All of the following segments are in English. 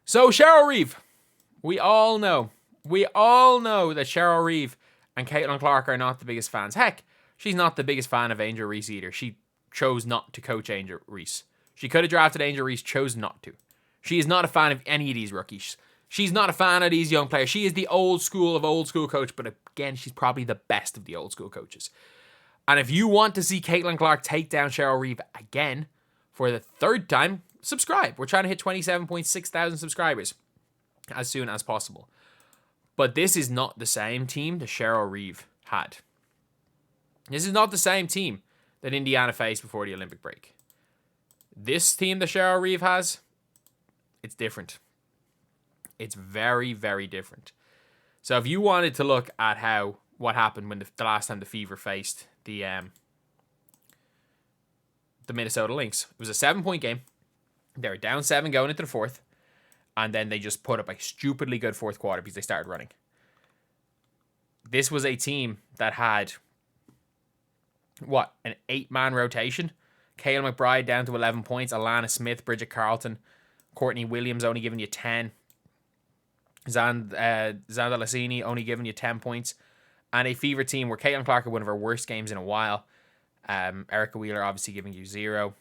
So Cheryl Reeve, we all know that Cheryl Reeve and Caitlin Clark are not the biggest fans. Heck, she's not the biggest fan of Angel Reese either. She chose not to coach Angel Reese. She could have drafted Angel Reese, chose not to. She is not a fan of any of these rookies. She's not a fan of these young players. She is the old school coach, but again, she's probably the best of the old school coaches. And if you want to see Caitlin Clark take down Cheryl Reeve again for the third time, subscribe. We're trying to hit 27.6 thousand subscribers as soon as possible. But this is not the same team that Cheryl Reeve had. This is not the same team that Indiana faced before the Olympic break. This team that Cheryl Reeve has, it's different. It's very, very different. So if you wanted to look at what happened when the last time the Fever faced the Minnesota Lynx, it was a 7-point game. They were down 7 going into the fourth, and then they just put up a stupidly good fourth quarter because they started running. This was a team that had an 8-man rotation. Kayla McBride down to 11 points. Alana Smith, Bridget Carlton, Courtney Williams only giving you 10. Xanda Lassini only giving you 10 points. And a Fever team where Caitlin Clark had one of her worst games in a while. Erica Wheeler obviously giving you 0.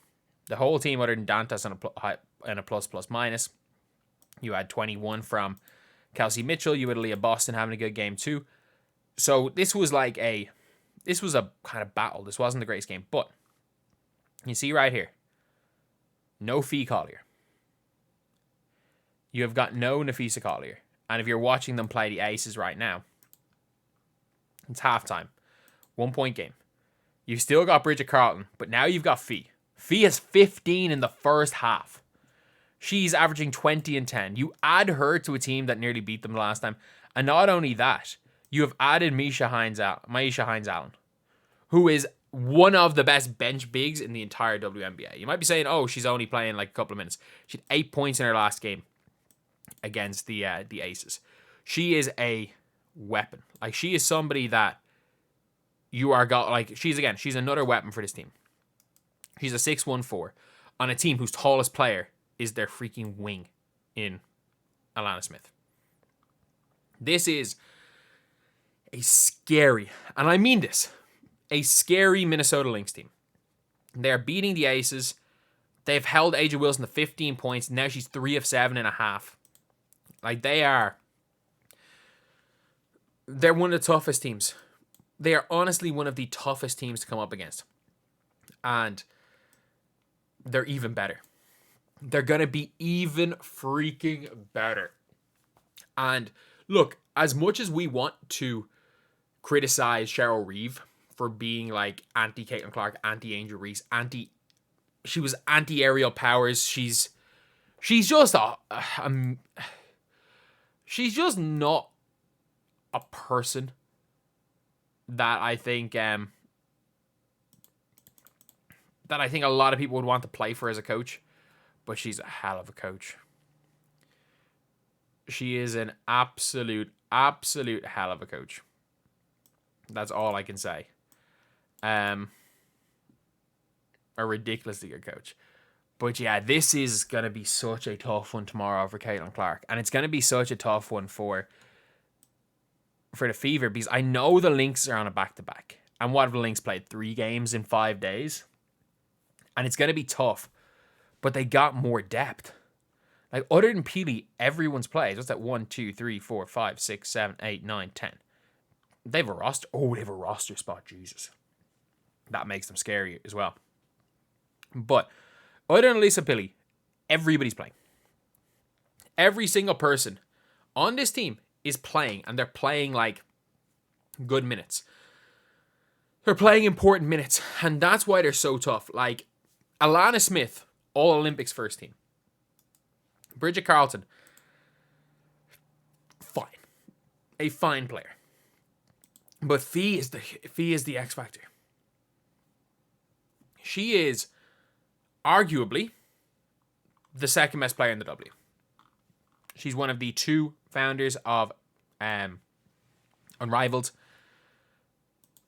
The whole team other than Dantas and a plus. You had 21 from Kelsey Mitchell. You had Leah Boston having a good game too. So this was a kind of battle. This wasn't the greatest game. But you see right here, no Fee Collier. You have got no Nafisa Collier. And if you're watching them play the Aces right now, it's halftime. 1-point game. You've still got Bridget Carlton, but now you've got Fee. Fee has 15 in the first half. She's averaging 20 and 10. You add her to a team that nearly beat them last time. And not only that, you have added Maisha Hines-Allen, who is one of the best bench bigs in the entire WNBA. You might be saying, oh, she's only playing like a couple of minutes. She had 8 points in her last game against the Aces. She is a weapon. Like, she is somebody that she's another weapon for this team. She's a 6'1" on a team whose tallest player is their freaking wing in Alana Smith. This is a scary, and I mean this, a scary Minnesota Lynx team. They're beating the Aces. They've held Aja Wilson to 15 points. Now she's 3 of 7.5. Like, they're one of the toughest teams. They are honestly one of the toughest teams to come up against. And they're even better. They're going to be even freaking better. And look, as much as we want to criticize Cheryl Reeve for being like anti-Caitlin Clark, anti-Angel Reese, she was anti-Aerial Powers. She's just she's just not a person that I think a lot of people would want to play for as a coach, but she's a hell of a coach. She is an absolute hell of a coach. That's all I can say. A ridiculously good coach. But yeah, this is going to be such a tough one tomorrow for Caitlin Clark. And it's going to be such a tough one for the Fever, because I know the Lynx are on a back-to-back. And what have the Lynx played? 3 games in 5 days? And it's going to be tough. But they got more depth. Like, other than Peely, everyone's played. What's that? 1, 2, 3, 4, 5, 6, 7, 8, 9, 10. They have a roster. Oh, they have a roster spot. Jesus. That makes them scary as well. But other than Lisa Peely, everybody's playing. Every single person on this team is playing, and they're playing like good minutes. They're playing important minutes, and that's why they're so tough. Like, Alana Smith, All Olympics first team. Bridget Carlton, fine. A fine player. But Fee is the X factor. She is arguably the second best player in the W. She's one of the 2 founders of Unrivaled.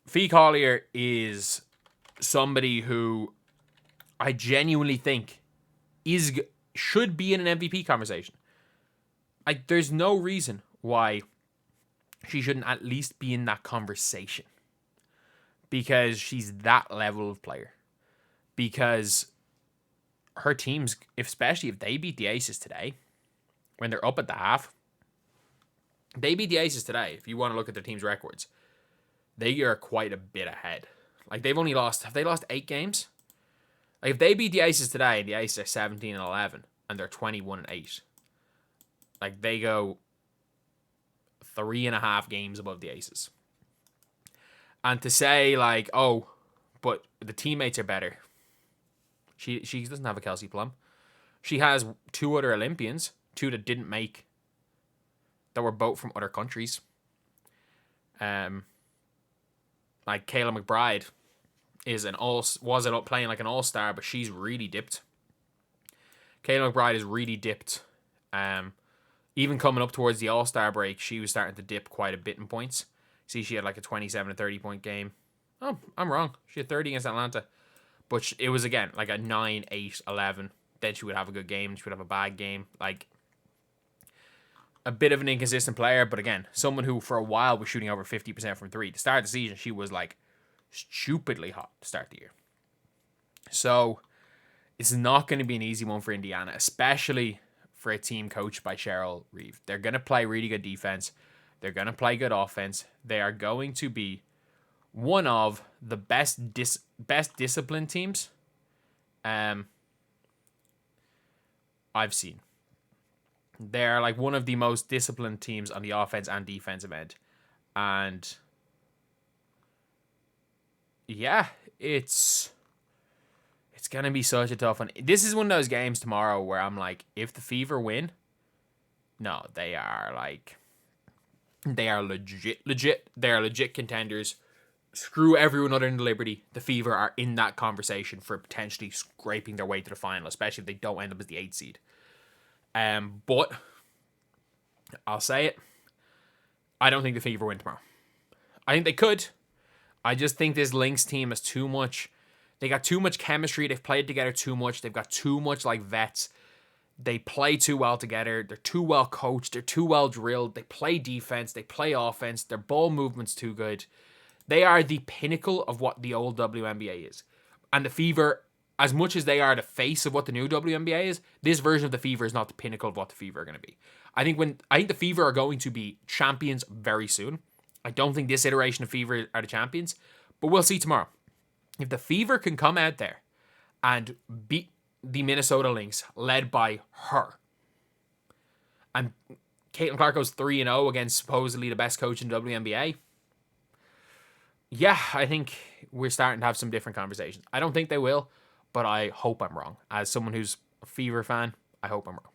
Fee Collier is somebody who I genuinely think should be in an MVP conversation. Like, there's no reason why she shouldn't at least be in that conversation. Because she's that level of player. Because her teams, especially if they beat the Aces today, when they're up at the half, they beat the Aces today. If you want to look at their team's records, they are quite a bit ahead. Like, have they lost 8 games? Like, if they beat the Aces today, and the Aces are 17-11, and they're 21-8, like, they go 3.5 games above the Aces. And to say, like, oh, but the teammates are better. She doesn't have a Kelsey Plum. She has 2 other Olympians, 2 that didn't make, that were both from other countries. Like Kayla McBride wasn't playing like an all-star, but she's really dipped. Kayla McBride is really dipped. Even coming up towards the all-star break, she was starting to dip quite a bit in points. See, she had like a 27 to 30 point game. Oh, I'm wrong. She had 30 against Atlanta. But it was, again, like a 9, 8, 11. Then she would have a good game. She would have a bad game. Like, a bit of an inconsistent player. But again, someone who for a while was shooting over 50% from 3. To start the season, she was like stupidly hot to start the year. So, it's not going to be an easy one for Indiana, especially for a team coached by Cheryl Reeve. They're going to play really good defense. They're going to play good offense. They are going to be one of the best disciplined teams I've seen. They're like one of the most disciplined teams on the offense and defensive end. And yeah, it's going to be such a tough one. This is one of those games tomorrow where I'm like, if the Fever win, no, they are legit. They are legit contenders. Screw everyone other than the Liberty. The Fever are in that conversation for potentially scraping their way to the final, especially if they don't end up as the 8th seed. But I'll say it. I don't think the Fever win tomorrow. I think they could. I just think this Lynx team has too much. They got too much chemistry. They've played together too much. They've got too much like vets. They play too well together. They're too well coached. They're too well drilled. They play defense. They play offense. Their ball movement's too good. They are the pinnacle of what the old WNBA is. And the Fever, as much as they are the face of what the new WNBA is, this version of the Fever is not the pinnacle of what the Fever are going to be. I think the Fever are going to be champions very soon. I don't think this iteration of Fever are the champions, but we'll see tomorrow. If the Fever can come out there and beat the Minnesota Lynx, led by her, and Caitlin Clark goes 3-0 against supposedly the best coach in the WNBA, yeah, I think we're starting to have some different conversations. I don't think they will, but I hope I'm wrong. As someone who's a Fever fan, I hope I'm wrong.